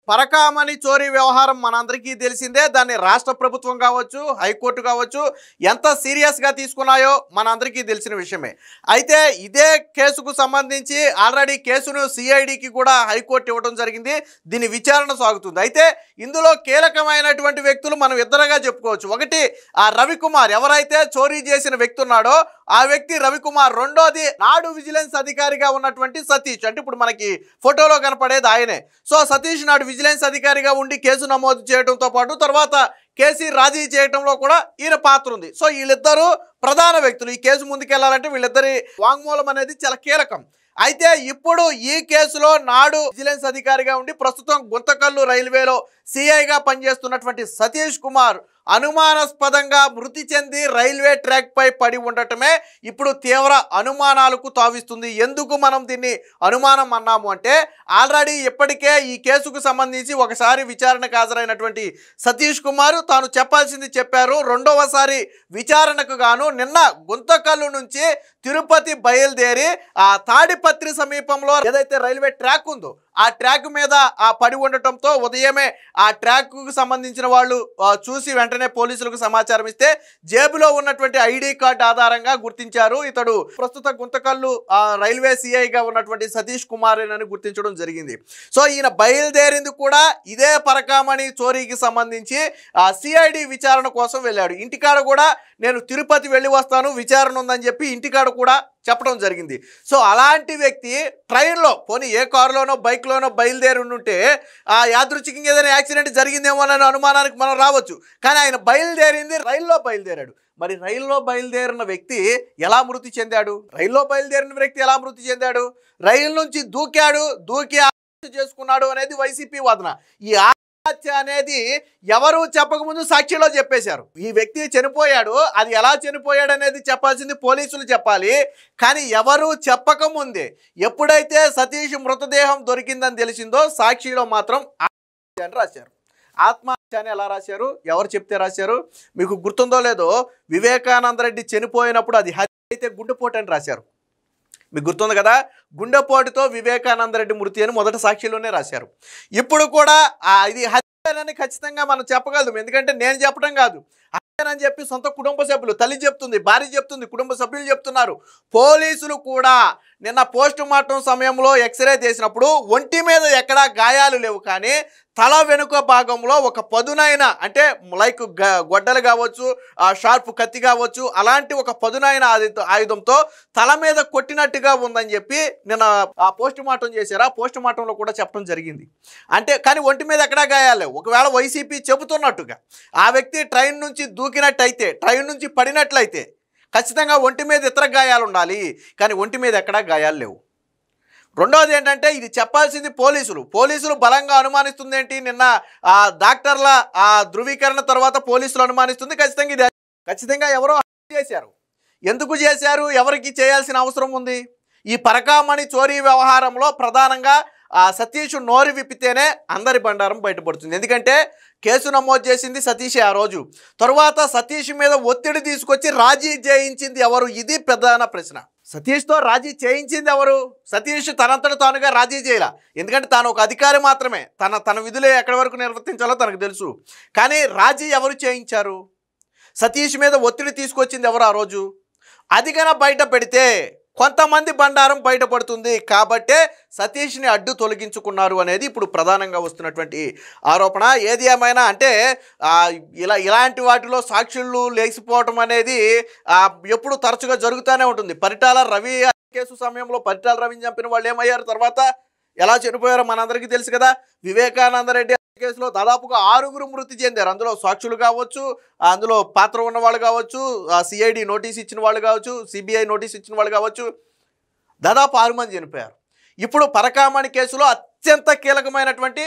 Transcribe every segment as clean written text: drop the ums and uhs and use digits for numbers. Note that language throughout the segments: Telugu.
పరకామణి చోరీ వ్యవహారం మనందరికీ తెలిసిందే. దాన్ని రాష్ట్ర ప్రభుత్వం కావచ్చు, హైకోర్టు కావచ్చు ఎంత సీరియస్గా తీసుకున్నాయో మనందరికీ తెలిసిన విషయమే. అయితే ఇదే కేసుకు సంబంధించి ఆల్రెడీ కేసును సిఐడికి కూడా హైకోర్టు ఇవ్వడం జరిగింది. దీని విచారణ సాగుతుంది. అయితే ఇందులో కీలకమైనటువంటి వ్యక్తులు మనం ఇద్దరుగా చెప్పుకోవచ్చు. ఒకటి ఆ రవికుమార్, ఎవరైతే చోరీ చేసిన వ్యక్తి ఉన్నాడో ఆ వ్యక్తి రవికుమార్. రెండోది నాడు విజిలెన్స్ అధికారిగా ఉన్నటువంటి సతీష్. అంటే ఇప్పుడు మనకి ఫోటోలో కనపడేది ఆయనే. సో సతీష్ నాడు విజిలెన్స్ అధికారిగా ఉండి కేసు నమోదు చేయడంతో పాటు తర్వాత కేసీ రాజీ చేయడంలో కూడా ఈయన పాత్ర ఉంది. సో వీళ్ళిద్దరూ ప్రధాన వ్యక్తులు. ఈ కేసు ముందుకెళ్లాలంటే వీళ్ళిద్దరి వాంగ్మూలం అనేది చాలా కీలకం. అయితే ఇప్పుడు ఈ కేసులో నాడు విజిలెన్స్ అధికారిగా ఉండి ప్రస్తుతం గుంతకల్లు రైల్వేలో సిఐగా పనిచేస్తున్నటువంటి సతీష్ కుమార్ అనుమానాస్పదంగా మృతి చెంది రైల్వే ట్రాక్ పై పడి ఉండటమే ఇప్పుడు తీవ్ర అనుమానాలకు తావిస్తుంది. ఎందుకు మనం దీన్ని అనుమానం అన్నాము అంటే ఆల్రెడీ ఇప్పటికే ఈ కేసుకు సంబంధించి ఒకసారి విచారణకు హాజరైనటువంటి సతీష్ కుమార్ తాను చెప్పాల్సింది చెప్పారు. రెండవసారి విచారణకు గాను నిన్న గుంతకల్లు నుంచి తిరుపతి బయలుదేరి ఆ తాడిపత్రి సమీపంలో ఏదైతే రైల్వే ట్రాక్ ఉందో ఆ ట్రాక్ మీద ఆ పడి ఉండటంతో ఉదయమే ఆ ట్రాక్కు సంబంధించిన వాళ్ళు చూసి వెంటనే పోలీసులకు సమాచారం ఇస్తే జేబులో ఉన్నటువంటి ఐడి కార్డు ఆధారంగా గుర్తించారు. ఇతడు ప్రస్తుత గుంతకల్లు రైల్వే సిఐగా ఉన్నటువంటి సతీష్ కుమార్ అని గుర్తించడం జరిగింది. సో ఈయన బయలుదేరింది కూడా ఇదే పరకామణి చోరీకి సంబంధించి సిఐడి విచారణ కోసం వెళ్ళాడు. ఇంటికాడ కూడా నేను తిరుపతి వెళ్ళి వస్తాను, విచారణ ఉందని చెప్పి ఇంటికాడ కూడా చెప్పడం జరిగింది. సో అలాంటి వ్యక్తి ట్రైన్లో పోనీ ఏ కారులోనో బైక్లోనో బయలుదేరి ఉంటే ఆ యాదృచ్ఛికంగా ఏదైనా యాక్సిడెంట్ జరిగిందేమో అనే అనుమానానికి మనం రావచ్చు. కానీ ఆయన బయలుదేరింది రైల్లో బయలుదేరాడు. మరి రైల్లో బయలుదేరిన వ్యక్తి ఎలా మృతి చెందాడు? రైల్లో బయలుదేరిన వ్యక్తి ఎలా మృతి చెందాడు? రైలు నుంచి దూకి ఆత్మహత్య చేసుకున్నాడు అనేది వైసీపీ వాదన. ఈ ఆత్మహత్య అనేది ఎవరు చెప్పకముందు సాక్షిలో చెప్పేశారు. ఈ వ్యక్తి చనిపోయాడు, అది ఎలా చనిపోయాడు అనేది చెప్పాల్సింది పోలీసులు చెప్పాలి. కానీ ఎవరు చెప్పకముందే ఎప్పుడైతే సతీష్ మృతదేహం దొరికిందని తెలిసిందో సాక్షిలో మాత్రం ఆత్మహత్య అని రాశారు. ఆత్మహత్య అని ఎలా రాశారు? ఎవరు చెప్తే రాశారు? మీకు గుర్తుందో లేదో, వివేకానంద రెడ్డి చనిపోయినప్పుడు అది హత్య అయితే గుండెపోటు అని రాశారు. మీకు గుర్తుంది కదా, గుండెపోటుతో వివేకానంద రెడ్డి మృతి అని మొదటి సాక్షిలోనే రాశారు. ఇప్పుడు కూడా ఇది హత్యనని ఖచ్చితంగా మనం చెప్పగలం. ఎందుకంటే నేను చెప్పడం కాదు, హత్యనని చెప్పి సొంత కుటుంబ సభ్యులు, తల్లి చెప్తుంది, భార్య చెప్తుంది, కుటుంబ సభ్యులు చెప్తున్నారు. పోలీసులు కూడా నిన్న పోస్ట్ మార్టం సమయంలో ఎక్స్రే తీసినప్పుడు ఒంటి మీద ఎక్కడా గాయాలు లేవు, కానీ తల వెనుక భాగంలో ఒక పదునైన, అంటే లైక్ గొడ్డలు కావచ్చు, షార్ప్ కత్తి కావచ్చు, అలాంటి ఒక పదునైన ఆయుధంతో తల మీద కొట్టినట్టుగా ఉందని చెప్పి నిన్న పోస్ట్ మార్టం చేశారు. ఆ పోస్ట్ మార్టంలో కూడా చెప్పడం జరిగింది. అంటే కానీ ఒంటి మీద ఎక్కడా గాయాలు లేవు. ఒకవేళ వైసీపీ చెబుతున్నట్టుగా ఆ వ్యక్తి ట్రైన్ నుంచి దూకినట్టయితే, ట్రైన్ నుంచి పడినట్లయితే ఖచ్చితంగా ఒంటి మీద ఇతర గాయాలు ఉండాలి, కానీ ఒంటి మీద ఎక్కడా గాయాలు లేవు. రెండోది ఏంటంటే ఇది చెప్పాల్సింది పోలీసులు బలంగా అనుమానిస్తుంది ఏంటి, నిన్న డాక్టర్ల ధృవీకరణ తర్వాత పోలీసులు అనుమానిస్తుంది ఖచ్చితంగా ఎవరో చేశారు. ఎందుకు చేశారు, ఎవరికి చేయాల్సిన అవసరం ఉంది? ఈ పరకామణి చోరీ వ్యవహారంలో ప్రధానంగా సతీష్ నోరు విప్పితేనే అందరి బండారం బయటపడుతుంది. ఎందుకంటే కేసు నమోదు చేసింది సతీషే ఆ రోజు. తరువాత సతీష్ మీద ఒత్తిడి తీసుకొచ్చి రాజీ చేయించింది ఎవరు? ఇది ప్రధాన ప్రశ్న. సతీష్తో రాజీ చేయించింది ఎవరు? సతీష్ తనంతట తానుగా రాజీ చేయాల. ఎందుకంటే తాను ఒక అధికారి మాత్రమే, తన విధులు ఎక్కడి వరకు నిర్వర్తించాలో తనకు తెలుసు. కానీ రాజీ ఎవరు చేయించారు? సతీష్ మీద ఒత్తిడి తీసుకొచ్చింది ఎవరు ఆ రోజు? అది కన్నా బయట పెడితే కొంతమంది బండారం బయటపడుతుంది కాబట్టే సతీష్ని అడ్డు తొలగించుకున్నారు అనేది ఇప్పుడు ప్రధానంగా వస్తున్నటువంటి ఆరోపణ. ఏది ఏమైనా అంటే ఇలాంటి వాటిలో సాక్షులు లేచిపోవటం అనేది ఎప్పుడు తరచుగా జరుగుతూనే ఉంటుంది. పరిటాల రవి కేసు సమయంలో పరిటాల రవిని చంపిన వాళ్ళు ఏమయ్యారు, తర్వాత ఎలా చనిపోయారో మనందరికీ తెలుసు కదా. వివేకానంద రెడ్డి కేసులో దాదాపుగా 6గురు మృతి చెందారు. అందులో సాక్షులు కావచ్చు, అందులో పాత్ర ఉన్న వాళ్ళు కావచ్చు, సిఐడి నోటీస్ ఇచ్చిన వాళ్ళు కావచ్చు, సిబిఐ నోటీస్ ఇచ్చిన వాళ్ళు కావచ్చు, దాదాపు 6 మంది చనిపోయారు. ఇప్పుడు పరకామణి కేసులో అత్యంత కీలకమైనటువంటి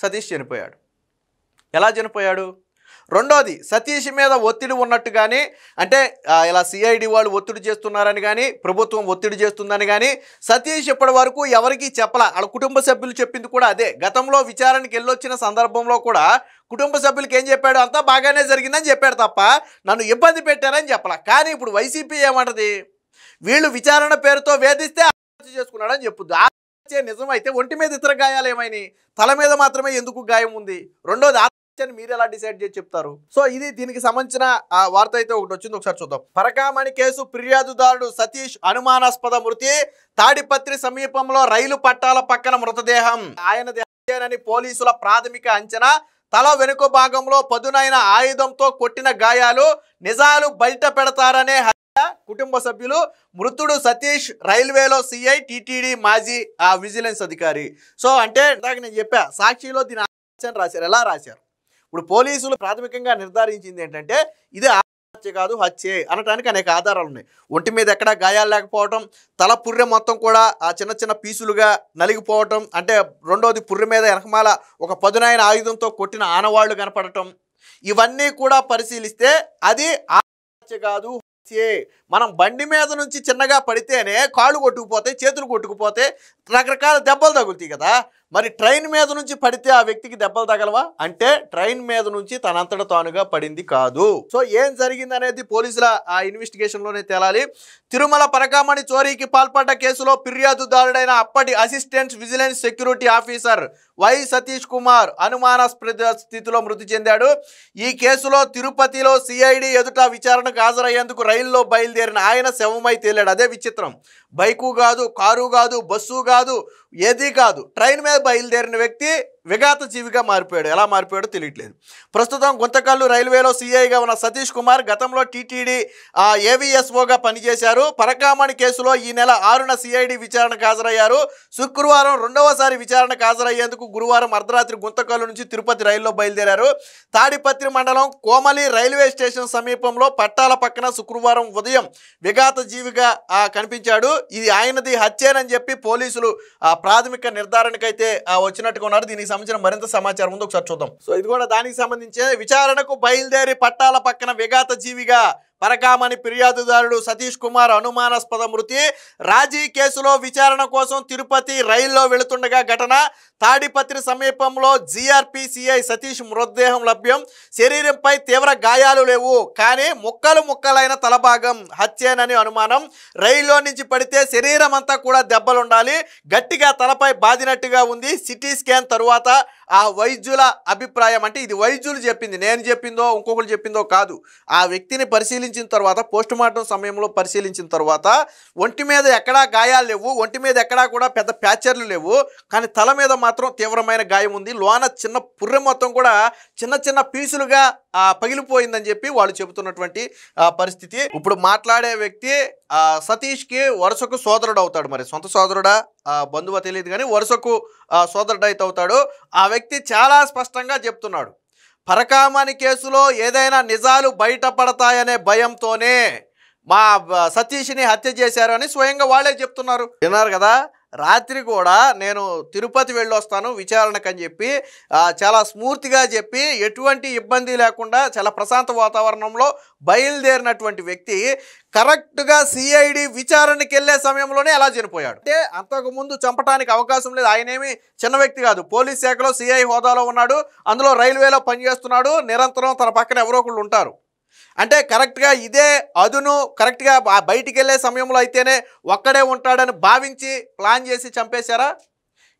సతీష్ చనిపోయాడు. ఎలా చనిపోయాడు? రెండోది సతీష్ మీద ఒత్తిడి ఉన్నట్టు కానీ, అంటే ఇలా సిఐడి వాళ్ళు ఒత్తిడి చేస్తున్నారని కానీ, ప్రభుత్వం ఒత్తిడి చేస్తుందని కానీ సతీష్ ఇప్పటి వరకు ఎవరికీ చెప్పలా. వాళ్ళ కుటుంబ సభ్యులు చెప్పింది కూడా అదే. గతంలో విచారణకి వెళ్ళొచ్చిన సందర్భంలో కూడా కుటుంబ సభ్యులకి ఏం చెప్పాడు, అంతా బాగానే జరిగిందని చెప్పాడు తప్ప నన్ను ఇబ్బంది పెట్టారని చెప్పలా. కానీ ఇప్పుడు వైసీపీ ఏమంటది, వీళ్ళు విచారణ పేరుతో వేధిస్తే ఆత్మహత్య చేసుకున్నాడని చెప్పుద్ది. నిజమైతే ఒంటి మీద ఇతర గాయాలు ఏమైనాయి, తల మీద మాత్రమే ఎందుకు గాయం ఉంది? రెండోది ఆత్మహత్య మీరు ఎలా డిసైడ్ చేసి చెప్తారు? సో ఇది దీనికి సంబంధించిన వార్త అయితే ఒకటి వచ్చింది, ఒకసారి చూద్దాం. పరకామణి కేసు ఫిర్యాదుదారుడు సతీష్ అనుమానాస్పద మృతి, తాడిపత్రి సమీపంలో రైలు పట్టాల పక్కన మృతదేహం. ఆయనది హత్యేనని పోలీసుల ప్రాథమిక అంచనా. తల వెనుక భాగంలో పదునైన ఆయుధంతో కొట్టిన గాయాలు, నిజాలు బయట పెడతారనే కుటుంబ సభ్యులు. మృతుడు సతీష్ రైల్వేలో సిఐ, టీటీడీ మాజీ విజిలెన్స్ అధికారి. సో అంటే ఇందాక నేను చెప్పా, సాక్షిలో దీని ఆలోచన రాశారు. ఎలా రాశారు? ఇప్పుడు పోలీసులు ప్రాథమికంగా నిర్ధారించింది ఏంటంటే ఇది హత్య కాదు, హత్యే అనడానికి అనేక ఆధారాలు ఉన్నాయి. ఒంటి మీద ఎక్కడా గాయాలు లేకపోవటం, తల పుర్రె మొత్తం కూడా చిన్న చిన్న పీసులుగా నలిగిపోవటం, అంటే రెండోది పుర్రె మీద వెనకమాల ఒక పదునైన ఆయుధంతో కొట్టిన ఆనవాళ్లు కనపడటం, ఇవన్నీ కూడా పరిశీలిస్తే అది హత్య కాదు, మనం బండి మీద నుంచి చిన్నగా పడితేనే కాళ్ళు కొట్టుకుపోతాయి, చేతులు కొట్టుకుపోతే రకరకాల దెబ్బలు తగులుతాయి కదా. మరి ట్రైన్ మీద నుంచి పడితే ఆ వ్యక్తికి దెబ్బలు తగలవా అంటే ట్రైన్ మీద నుంచి తనంతట తానుగా పడింది కాదు. సో ఏం జరిగింది అనేది పోలీసుల ఇన్వెస్టిగేషన్లోనే తేలాలి. తిరుమల పరకామణి చోరీకి పాల్పడ్డ కేసులో ఫిర్యాదుదారుడైన అప్పటి assistant vigilance security officer Y Satish Kumar అనుమానాస్పద స్థితిలో మృతి చెందాడు. ఈ కేసులో తిరుపతిలో సిఐడి ఎదుట విచారణకు హాజరయ్యేందుకు రైల్లో బయలుదేరిన ఆయన శవమై తేలాడు. అదే విచిత్రం. బైకు కాదు, కారు కాదు, బస్సు కాదు, ఏది కాదు, ట్రైన్ మీద బయలుదేరిన వ్యక్తి విఘాత జీవిగా మారిపోయాడు. ఎలా మారిపోయాడో తెలియట్లేదు. ప్రస్తుతం గుంతకల్లు రైల్వేలో సిఐగా ఉన్న సతీష్ కుమార్ గతంలో టీటీడీ ఏవిఎస్ఓగా పనిచేశారు. పరకామణి కేసులో ఈ నెల 6న సిఐడి విచారణకు హాజరయ్యారు. శుక్రవారం రెండవసారి విచారణకు హాజరయ్యేందుకు గురువారం అర్ధరాత్రి గుంతకల్లు నుంచి తిరుపతి రైల్లో బయలుదేరారు. తాడిపత్రి మండలం కోమలి రైల్వే స్టేషన్ సమీపంలో పట్టాల పక్కన శుక్రవారం ఉదయం విఘాత జీవిగా కనిపించాడు. ఇది ఆయనది హత్యేనని చెప్పి పోలీసులు ప్రాథమిక నిర్ధారణకైతే వచ్చినట్టుగా ఉన్నారు. దీనికి సంబంధించిన మరింత సమాచారం ఉంది, ఒకసారి చూద్దాం. సో ఇది కూడా దానికి సంబంధించి విచారణకు బయలుదేరి పట్టాల పక్కన విఘాత జీవిగా పరకామణి ఫిర్యాదుదారుడు సతీష్ కుమార్ అనుమానాస్పద మృతి. రాజీ కేసులో విచారణ కోసం తిరుపతి రైల్లో వెళుతుండగా ఘటన. తాడిపత్రి సమీపంలో జీఆర్పీ సిఐ సతీష్ మృతదేహం లభ్యం. శరీరంపై తీవ్ర గాయాలు లేవు, కానీ ముక్కలైన తలభాగం హత్యేనని అనుమానం. రైల్లో నుంచి పడితే శరీరం అంతా కూడా దెబ్బలుండాలి, గట్టిగా తలపై బాదినట్టుగా ఉంది. సిటీ స్కాన్ తరువాత ఆ వైద్యుల అభిప్రాయం, అంటే ఇది వైద్యులు చెప్పింది, నేను చెప్పిందో ఇంకొకరు చెప్పిందో కాదు, ఆ వ్యక్తిని పరిశీలించిన తర్వాత పోస్టుమార్టం సమయంలో పరిశీలించిన తర్వాత ఒంటి మీద ఎక్కడా గాయాలు లేవు, ఒంటి మీద ఎక్కడా కూడా పెద్ద ప్యాచర్లు లేవు, కానీ తల మీద మాత్రం తీవ్రమైన గాయం ఉంది. లోన చిన్న పుర్రె మొత్తం కూడా చిన్న చిన్న పీసులుగా పగిలిపోయిందని చెప్పి వాళ్ళు చెబుతున్నటువంటి పరిస్థితి. ఇప్పుడు మాట్లాడే వ్యక్తి సతీష్కి వరుసకు సోదరుడు అవుతాడు. మరి సొంత సోదరుడా బంధువు తెలియదు, కానీ వరుసకు సోదరుడు అయితే అవుతాడు. ఆ వ్యక్తి చాలా స్పష్టంగా చెప్తున్నాడు, పరకామణి కేసులో ఏదైనా నిజాలు బయటపడతాయనే భయంతోనే మా సతీష్ని హత్య చేశారని స్వయంగా వాళ్ళే చెప్తున్నారు. విన్నారు కదా. రాత్రి కూడా నేను తిరుపతి వెళ్ళొస్తాను విచారణకు అని చెప్పి చాలా స్మూర్తిగా చెప్పి ఎటువంటి ఇబ్బంది లేకుండా చాలా ప్రశాంత వాతావరణంలో బయలుదేరినటువంటి వ్యక్తి కరెక్ట్గా సిఐడి విచారణకి వెళ్ళే సమయంలోనే ఎలా చనిపోయాడు. అంటే అంతకుముందు చంపడానికి అవకాశం లేదు. ఆయనేమి చిన్న వ్యక్తి కాదు, పోలీస్ శాఖలో సిఐ హోదాలో ఉన్నాడు, అందులో రైల్వేలో పనిచేస్తున్నాడు, నిరంతరం తన పక్కన ఎవరో ఒకళ్ళు ఉంటారు. అంటే కరెక్ట్గా ఇదే అదును కరెక్ట్గా బయటికి వెళ్ళే సమయంలో అయితేనే ఒక్కడే ఉంటాడని భావించి ప్లాన్ చేసి చంపేశారా?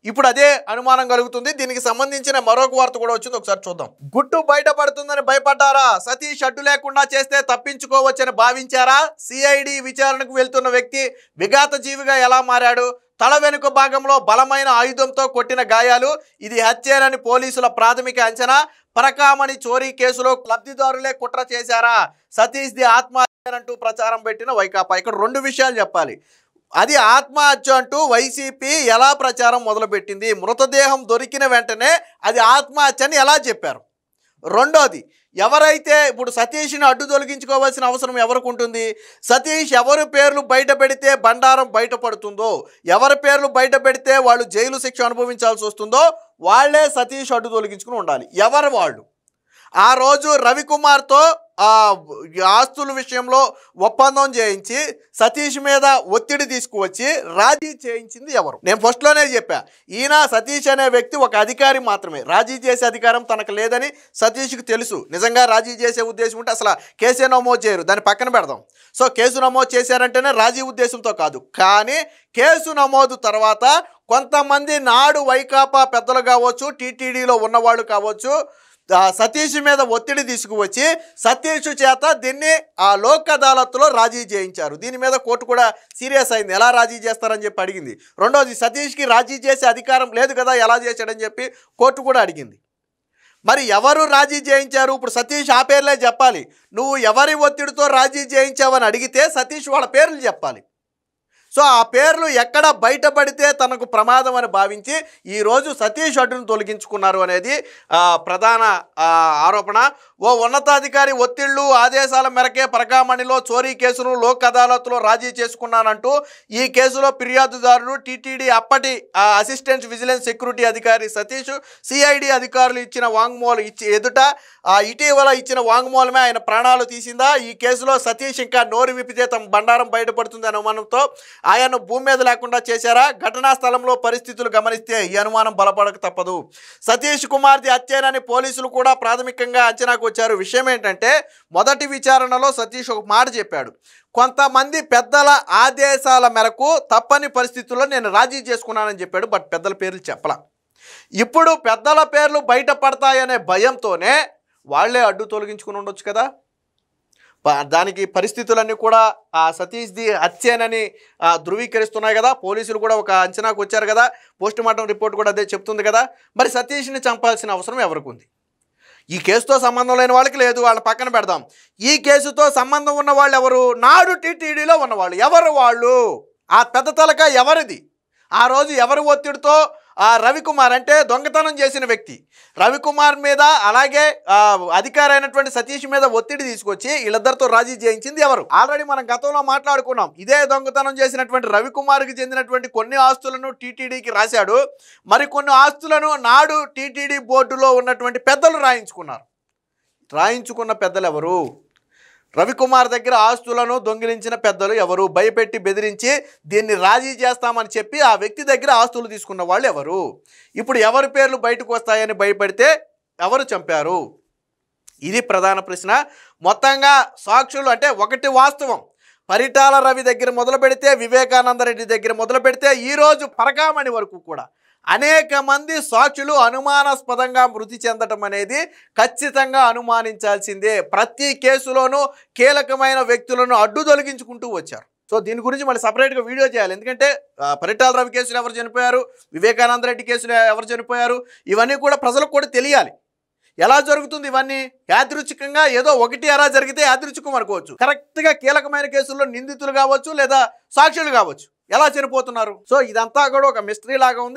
ఇప్పుడు అదే అనుమానం కలుగుతుంది. దీనికి సంబంధించిన మరొక వార్త కూడా వచ్చింది, ఒకసారి చూద్దాం. గుట్టు బయటపడుతుందని భయపడ్డారా? సతీష్ అడ్డు లేకుండా చేస్తే తప్పించుకోవచ్చని భావించారా? సిఐడి విచారణకు వెళ్తున్న వ్యక్తి విఘాత జీవిగా ఎలా మారాడు? తల వెనుక భాగంలో బలమైన ఆయుధంతో కొట్టిన గాయాలు, ఇది హత్యేనని పోలీసుల ప్రాథమిక అంచనా. పరకామణి చోరీ కేసులో లబ్ధిదారులే కుట్ర చేశారా? సతీష్ది ఆత్మహత్య అంటూ ప్రచారం పెట్టిన వైకాపా. ఇక్కడ రెండు విషయాలు చెప్పాలి. అది ఆత్మహత్య అంటూ వైసీపీ ఎలా ప్రచారం మొదలుపెట్టింది? మృతదేహం దొరికిన వెంటనే అది ఆత్మహత్య అని ఎలా చెప్పారు? రెండోది, ఎవరైతే ఇప్పుడు సతీష్ని అడ్డు తొలగించుకోవాల్సిన అవసరం ఎవరికి ఉంటుంది? సతీష్ ఎవరి పేర్లు బయట పెడితే బండారం బయటపడుతుందో, ఎవరి పేర్లు బయట పెడితే వాళ్ళు జైలు శిక్ష అనుభవించాల్సి వస్తుందో వాళ్లే సతీష్ అడ్డు తొలగించుకుని ఉండాలి. ఎవరు వాళ్ళు? ఆ రోజు రవికుమార్తో ఆస్తుల విషయంలో ఒప్పందం చేయించి సతీష్ మీద ఒత్తిడి తీసుకువచ్చి రాజీ చేయించింది ఎవరు? నేను ఫస్ట్లోనే చెప్పా, ఈయన సతీష్ అనే వ్యక్తి ఒక అధికారి మాత్రమే, రాజీ చేసే అధికారం తనకు లేదని సతీష్కి తెలుసు. నిజంగా రాజీ చేసే ఉద్దేశం ఉంటే అసలు కేసే నమోదు చేయరు, దాన్ని పక్కన పెడదాం. సో కేసు నమోదు చేశారంటేనే రాజీ ఉద్దేశంతో కాదు, కానీ కేసు నమోదు తర్వాత కొంతమంది నాడు వైకాపా పెద్దలు కావచ్చు, టీటీడీలో ఉన్నవాళ్ళు కావచ్చు, సతీష్ మీద ఒత్తిడి తీసుకువచ్చి సతీష్ చేత దీన్ని లోక్ అదాలత్లో రాజీ చేయించారు. దీని మీద కోర్టు కూడా సీరియస్ అయింది. ఎలా రాజీ చేస్తారని చెప్పి అడిగింది. రెండోది, సతీష్కి రాజీ చేసే అధికారం లేదు కదా, ఎలా చేశాడని చెప్పి కోర్టు కూడా అడిగింది. మరి ఎవరు రాజీ చేయించారు? ఇప్పుడు సతీష్ ఆ పేర్లే చెప్పాలి. నువ్వు ఎవరి ఒత్తిడితో రాజీ చేయించావని అడిగితే సతీష్ వాళ్ళ పేర్లు చెప్పాలి. సో ఆ పేర్లు ఎక్కడ బయటపడితే తనకు ప్రమాదం అని భావించి ఈరోజు సతీష్ అడ్డును తొలగించుకున్నారు అనేది ప్రధాన ఆరోపణ. ఓ ఉన్నతాధికారి ఒత్తిళ్లు ఆదేశాల మేరకే పరకామణిలో చోరీ కేసును లోక్ అదాలత్లో రాజీ చేసుకున్నానంటూ ఈ కేసులో ఫిర్యాదుదారుడు టీటీడీ అప్పటి అసిస్టెంట్ విజిలెన్స్ సెక్యూరిటీ అధికారి సతీష్ సిఐడి అధికారులు ఇచ్చిన వాంగ్మూలం ఎదుట ఇటీవల ఇచ్చిన వాంగ్మూలమే ఆయన ప్రాణాలు తీసిందా? ఈ కేసులో సతీష్ ఇంకా నోరు విప్పితే తమ బండారం బయటపడుతుంది అనే అనుమానంతో ఆయన్ను భూమి మీద లేకుండా చేశారా? ఘటనా స్థలంలో పరిస్థితులు గమనిస్తే ఈ అనుమానం బలపడక తప్పదు. సతీష్ కుమార్ది హత్యేనని పోలీసులు కూడా ప్రాథమికంగా అంచనాకు వచ్చారు. విషయం ఏంటంటే, మొదటి విచారణలో సతీష్ ఒక మాట చెప్పాడు. కొంతమంది పెద్దల ఆదేశాల మేరకు తప్పని పరిస్థితుల్లో నేను రాజీ చేసుకున్నానని చెప్పాడు. బట్ పెద్దల పేర్లు చెప్పలా. ఇప్పుడు పెద్దల పేర్లు బయటపడతాయనే భయంతోనే వాళ్లే అడ్డు తొలగించుకుని ఉండొచ్చు కదా. దానికి పరిస్థితులన్నీ కూడా సతీష్ది హత్యేనని ధృవీకరిస్తున్నాయి కదా. పోలీసులు కూడా ఒక అంచనాకు వచ్చారు కదా. పోస్టుమార్టం రిపోర్ట్ కూడా అదే చెప్తుంది కదా. మరి సతీష్ని చంపాల్సిన అవసరం ఎవరికి ఉంది? ఈ కేసుతో సంబంధం లేని వాళ్ళకి లేదు, వాళ్ళ పక్కన పెడదాం. ఈ కేసుతో సంబంధం ఉన్న వాళ్ళు ఎవరు? నాడు టీటీడీలో ఉన్నవాళ్ళు. ఎవరు వాళ్ళు? ఆ పెద్ద తలక ఎవరిది? ఆ రోజు ఎవరి ఒత్తిడితో రవికుమార్ అంటే దొంగతనం చేసిన వ్యక్తి రవికుమార్ మీద, అలాగే అధికారి అయినటువంటి సతీష్ మీద ఒత్తిడి తీసుకొచ్చి వీళ్ళిద్దరితో రాజీ చేయించింది ఎవరు? ఆల్రెడీ మనం గతంలో మాట్లాడుకున్నాం. ఇదే దొంగతనం చేసినటువంటి రవికుమార్కి చెందినటువంటి కొన్ని ఆస్తులను టీటీడీకి రాశాడు. మరికొన్ని ఆస్తులను నాడు టీటీడీ బోర్డులో ఉన్నటువంటి పెద్దలు రాయించుకున్నారు. రాయించుకున్న పెద్దలు ఎవరు? రవికుమార్ దగ్గర ఆస్తులను దొంగిలించిన పెద్దలు ఎవరు? భయపెట్టి బెదిరించి దీన్ని రాజీ చేస్తామని చెప్పి ఆ వ్యక్తి దగ్గర ఆస్తులు తీసుకున్న వాళ్ళు ఎవరు? ఇప్పుడు ఎవరి పేర్లు బయటకు వస్తాయని భయపడితే ఎవరు చంపారు? ఇది ప్రధాన ప్రశ్న. మొత్తంగా సాక్షులు అంటే ఒకటి వాస్తవం. పరిటాల రవి దగ్గర మొదలు పెడితే, వివేకానందరెడ్డి దగ్గర మొదలు పెడితే, ఈరోజు పరకామణి వరకు కూడా అనేక మంది సాక్షులు అనుమానాస్పదంగా మృతి చెందటం అనేది ఖచ్చితంగా అనుమానించాల్సిందే. ప్రతి కేసులోనూ కీలకమైన వ్యక్తులను అడ్డు తొలగించుకుంటూ వచ్చారు. సో దీని గురించి మళ్ళీ సపరేట్గా వీడియో చేయాలి. ఎందుకంటే పరిటాల రవి కేసులో ఎవరు చనిపోయారు, వివేకానందరెడ్డి కేసులో ఎవరు చనిపోయారు, ఇవన్నీ కూడా ప్రజలకు కూడా తెలియాలి. ఎలా జరుగుతుంది ఇవన్నీ? యాదృచ్ఛికంగా ఏదో ఒకటి అలా జరిగితే యాదృచ్ఛికం అనుకోవచ్చు. కరెక్ట్గా కీలకమైన కేసుల్లో నిందితులు కావచ్చు లేదా సాక్షులు కావచ్చు ఎలా చనిపోతున్నారు? సో ఇదంతా కూడా ఒక మిస్టరీ లాగా ఉంది.